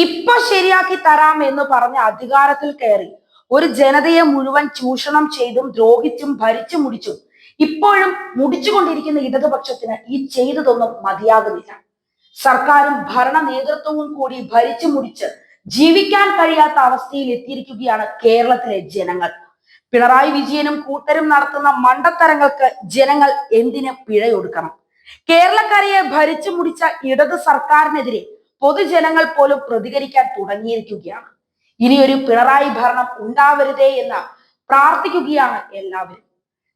ഇപ്പൊ ശരിയാക്കി തരാം എന്ന് പറഞ്ഞ അധികാരത്തിൽ കയറി ഒരു ജനതയെ മുഴുവൻ ചൂഷണം ചെയ്തും ദ്രോഹിച്ചും ഭരിച്ചു മുടിച്ചും ഇപ്പോഴും മുടിച്ചുകൊണ്ടിരിക്കുന്ന ഇടതുപക്ഷത്തിന് ഈ ചെയ്തതൊന്നും മതിയാകുന്നില്ല. സർക്കാരും ഭരണ നേതൃത്വവും കൂടി ഭരിച്ചു മുടിച്ച് ജീവിക്കാൻ കഴിയാത്ത അവസ്ഥയിൽ എത്തിയിരിക്കുകയാണ് കേരളത്തിലെ ജനങ്ങൾ. പിണറായി വിജയനും കൂട്ടരും നടത്തുന്ന മണ്ടത്തരങ്ങൾക്ക് ജനങ്ങൾ എന്തിന് പിഴയൊടുക്കണം? കേരളക്കരയെ ഭരിച്ചു മുടിച്ച ഇടത് സർക്കാരിനെതിരെ പൊതുജനങ്ങൾ പോലും പ്രതികരിക്കാൻ തുടങ്ങിയിരിക്കുകയാണ്. ഇനിയൊരു പിണറായി ഭരണം ഉണ്ടാവരുതേ എന്ന് പ്രാർത്ഥിക്കുകയാണ് എല്ലാവരും.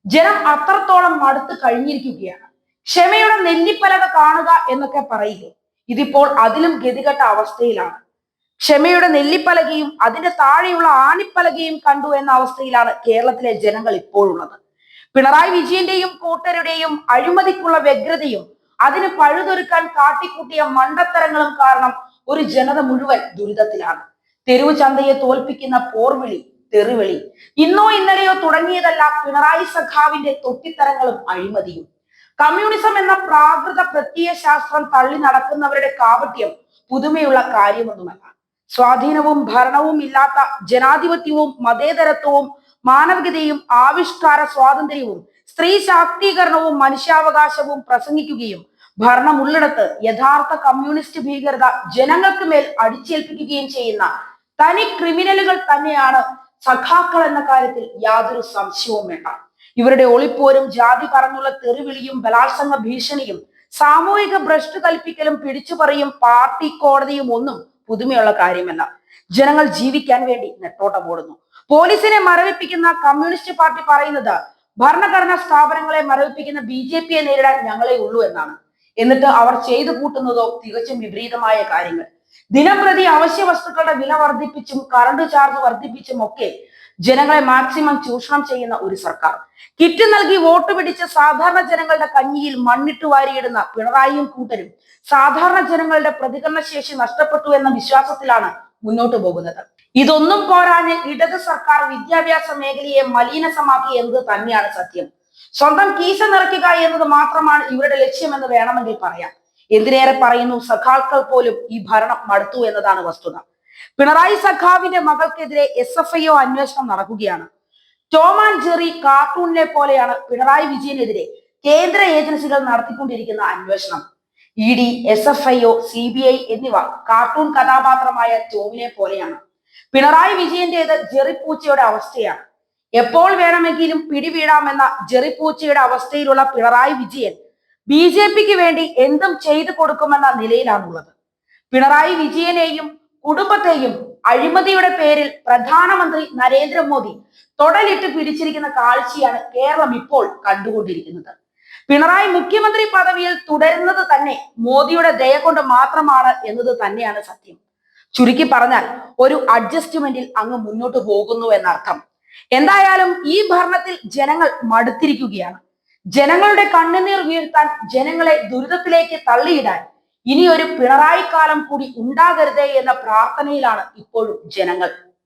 ജനം അത്രത്തോളം മടുത്തു കഴിഞ്ഞിരിക്കുകയാണ്. ക്ഷമയുടെ നെല്ലിപ്പലക കാണുക എന്നൊക്കെ പറയില്ലേ, ഇതിപ്പോൾ അതിലും ഗതികെട്ട അവസ്ഥയിലാണ്. ക്ഷമയുടെ നെല്ലിപ്പലകയും അതിന്റെ താഴെയുള്ള ആണിപ്പലകയും കണ്ടു എന്ന അവസ്ഥയിലാണ് കേരളത്തിലെ ജനങ്ങൾ ഇപ്പോഴുള്ളത്. പിണറായി വിജയന്റെയും കൂട്ടരുടെയും അഴിമതിക്കുള്ള വ്യഗ്രതയും അതിന് പഴുതൊരുക്കാൻ കാട്ടിക്കൂട്ടിയ മണ്ടത്തരങ്ങളും കാരണം ഒരു ജനത മുഴുവൻ ദുരിതത്തിലാണ്. തെരുവ് ചന്തയെ തോൽപ്പിക്കുന്ന പോർവിളി, തെറിവിളി ഇന്നോ ഇന്നലെയോ തുടങ്ങിയതല്ല പിണറായി സഖാവിന്റെ തൊട്ടിത്തരങ്ങളും അഴിമതിയും. കമ്മ്യൂണിസം എന്ന പ്രാകൃത പ്രത്യയ ശാസ്ത്രം തള്ളി നടക്കുന്നവരുടെ കാപട്യം പുതുമയുള്ള കാര്യമൊന്നുമല്ല. സ്വാധീനവും ഭരണവും ഇല്ലാത്ത ജനാധിപത്യവും മതേതരത്വവും മാനവികതയും ആവിഷ്കാര സ്വാതന്ത്ര്യവും സ്ത്രീ ശാക്തീകരണവും മനുഷ്യാവകാശവും പ്രസംഗിക്കുകയും ഭരണമുള്ളിടത്ത് യഥാർത്ഥ കമ്മ്യൂണിസ്റ്റ് ഭീകരത ജനങ്ങൾക്ക് മേൽ അടിച്ചേൽപ്പിക്കുകയും ചെയ്യുന്ന തനി ക്രിമിനലുകൾ തന്നെയാണ് സഖാക്കൾ എന്ന കാര്യത്തിൽ യാതൊരു സംശയവും വേണ്ട. ഇവരുടെ ഒളിപ്പോരും ജാതി പറഞ്ഞുള്ള തെറിവിളിയും ബലാത്സംഗ ഭീഷണിയും സാമൂഹിക ഭ്രഷ്ട് കൽപ്പിക്കലും പിടിച്ചുപറിയും പാർട്ടി കോടതിയും ഒന്നും പുതുമയുള്ള കാര്യമല്ല. ജനങ്ങൾ ജീവിക്കാൻ വേണ്ടി നെട്ടോട്ടം ഓടുന്നു. പോലീസിനെ മരവിപ്പിക്കുന്ന കമ്മ്യൂണിസ്റ്റ് പാർട്ടി പറയുന്നത് ഭരണഘടനാ സ്ഥാപനങ്ങളെ മരവിപ്പിക്കുന്ന BJPയെ നേരിടാൻ ഞങ്ങളെ ഉള്ളൂ എന്നാണ്. എന്നിട്ട് അവർ ചെയ്തു കൂട്ടുന്നതോ തികച്ചും വിപരീതമായ കാര്യങ്ങൾ. ദിനംപ്രതി അവശ്യ വസ്തുക്കളുടെ വില വർദ്ധിപ്പിച്ചും കറണ്ട് ചാർജ് വർദ്ധിപ്പിച്ചും ഒക്കെ ജനങ്ങളെ മാക്സിമം ചൂഷണം ചെയ്യുന്ന ഒരു സർക്കാർ. കിറ്റ് നൽകി വോട്ട് പിടിച്ച് സാധാരണ ജനങ്ങളുടെ കഞ്ഞിയിൽ മണ്ണിട്ട് വാരിയിടുന്ന പിണറായിയും കൂട്ടരും സാധാരണ ജനങ്ങളുടെ പ്രതികരണ ശേഷി നഷ്ടപ്പെട്ടു എന്ന വിശ്വാസത്തിലാണ് മുന്നോട്ട് പോകുന്നത്. ഇതൊന്നും പോരാഞ്ഞ് ഇടത് സർക്കാർ വിദ്യാഭ്യാസ മേഖലയെ മലീനസമാക്കി എന്നത് തന്നെയാണ് സത്യം. സ്വന്തം കീശ നിറയ്ക്കുക എന്നത് മാത്രമാണ് ഇവരുടെ ലക്ഷ്യമെന്ന് വേണമെങ്കിൽ പറയാം. എന്തിനേറെ പറയുന്നു, സഖാക്കൾ പോലും ഈ ഭരണം മടുത്തു എന്നതാണ് വസ്തുത. പിണറായി സഖാവിന്റെ മകൾക്കെതിരെ SFIO അന്വേഷണം നടക്കുകയാണ്. ടോം ആൻഡ് ജെറി കാർട്ടൂണിനെ പോലെയാണ് പിണറായി വിജയനെതിരെ കേന്ദ്ര ഏജൻസികൾ നടത്തിക്കൊണ്ടിരിക്കുന്ന അന്വേഷണം. ED, SFIO, CBI എന്നിവ കാർട്ടൂൺ കഥാപാത്രമായ ടോമിനെ പോലെയാണ്. പിണറായി വിജയന്റേത് ജെറിപ്പൂച്ചയുടെ അവസ്ഥയാണ്. എപ്പോൾ വേണമെങ്കിലും പിടിവീഴാമെന്ന ജെറിപ്പൂച്ചയുടെ അവസ്ഥയിലുള്ള പിണറായി വിജയൻ BJPക്ക് വേണ്ടി എന്തും ചെയ്തു കൊടുക്കുമെന്ന നിലയിലാണുള്ളത്. പിണറായി വിജയനെയും കുടുംബത്തെയും അഴിമതിയുടെ പേരിൽ പ്രധാനമന്ത്രി നരേന്ദ്രമോദി തൊടലിട്ട് പിടിച്ചിരിക്കുന്ന കാഴ്ചയാണ് കേരളം ഇപ്പോൾ കണ്ടുകൊണ്ടിരിക്കുന്നത്. പിണറായി മുഖ്യമന്ത്രി പദവിയിൽ തുടരുന്നത് തന്നെ മോദിയുടെ ദയ കൊണ്ട് മാത്രമാണ് എന്നത് തന്നെയാണ് സത്യം. ചുരുക്കി പറഞ്ഞാൽ ഒരു അഡ്ജസ്റ്റ്മെന്റിൽ അങ്ങ് മുന്നോട്ട് പോകുന്നു എന്നർത്ഥം. എന്തായാലും ഈ ഭരണത്തിൽ ജനങ്ങൾ മടുത്തിരിക്കുകയാണ്. ജനങ്ങളുടെ കണ്ണുനീർ വീഴ്ത്താൻ, ജനങ്ങളെ ദുരിതത്തിലേക്ക് തള്ളിയിടാൻ ഇനി ഒരു പിണറായി കാലം കൂടി ഉണ്ടാകരുതേ എന്ന പ്രാർത്ഥനയിലാണ് ഇപ്പോഴും ജനങ്ങൾ.